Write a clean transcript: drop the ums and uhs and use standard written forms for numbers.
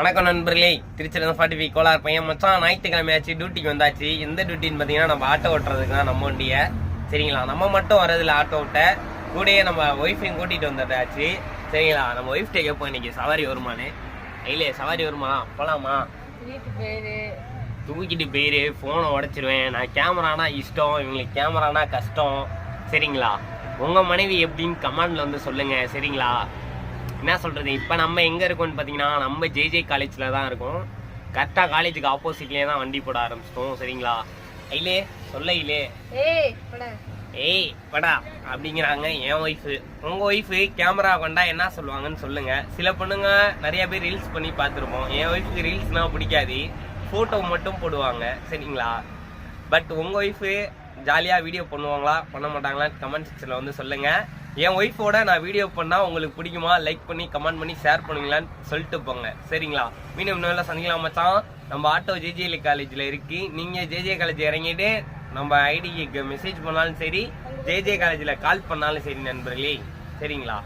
வணக்கம் நண்பர்களே, திருச்சியில 45 கோலார் பையன் மச்சான். ஞாயிற்றுக்கிழமையாச்சு டியூட்டிக்கு வந்தாச்சு. எந்த டியூட்டின்னு பார்த்தீங்கன்னா நம்ம ஆட்டோ ஓட்டுறதுக்கு தான் நம்ம வண்டியை. சரிங்களா, நம்ம மட்டும் வரதில்ல ஆட்டோ ஓட்ட, கூடயே நம்ம ஒய்ஃபையும் கூட்டிகிட்டு வந்ததாச்சு. சரிங்களா, நம்ம ஒய்ஃப்டே கேட்போம் இன்னைக்கு சவாரி வருமானு. இல்லையே சவாரி வருமா, போகலாமா? தூக்கிட்டு போயிரு, ஃபோனை உடச்சிருவேன். நான் கேமரானா இஷ்டம், இவங்களுக்கு கேமரானா கஷ்டம். சரிங்களா, உங்கள் மனைவி எப்படின்னு கமெண்டில் வந்து சொல்லுங்கள். சரிங்களா, என்ன சொல்கிறது, இப்போ நம்ம எங்கே இருக்கோம்னு பார்த்தீங்கன்னா நம்ம ஜேஜே காலேஜில் தான் இருக்கோம். கரெக்டாக காலேஜுக்கு ஆப்போசிட்லேயே தான் வண்டி போட ஆரம்பிச்சிட்டோம். சரிங்களா, ஐலே சொல்ல இல்லே ஏய் படா அப்படிங்கிறாங்க என் ஒய்ஃபு. உங்கள் ஒய்ஃபு கேமரா கொண்டா என்ன சொல்லுவாங்கன்னு சொல்லுங்கள். சில பொண்ணுங்க நிறைய பேர் ரீல்ஸ் பண்ணி பார்த்துருப்போம். என் ஒய்ஃபுக்கு ரீல்ஸ்னால் பிடிக்காது, ஃபோட்டோ மட்டும் போடுவாங்க. சரிங்களா, பட் உங்கள் ஒய்ஃபு ஜாலியாக வீடியோ பண்ணுவாங்களா பண்ண மாட்டாங்களான்னு கமெண்ட் செக்ஷனில் வந்து சொல்லுங்கள். என் ஒய்ஃபோட நான் வீடியோ பண்ணால் உங்களுக்கு பிடிக்குமா, லைக் பண்ணி கமெண்ட் பண்ணி ஷேர் பண்ணுவீங்களான்னு சொல்லிட்டு போங்க. சரிங்களா, மீண்டும் இன்னும் சந்திக்கலாம் மச்சான். நம்ம ஆட்டோ ஜேஜே காலேஜில் இருக்கு. நீங்கள் ஜேஜே காலேஜ் இறங்கிட்டு நம்ம ஐடிக்கு மெசேஜ் பண்ணாலும் சரி, ஜேஜே காலேஜில் கால் பண்ணாலும் சரி நண்பர்களே. சரிங்களா.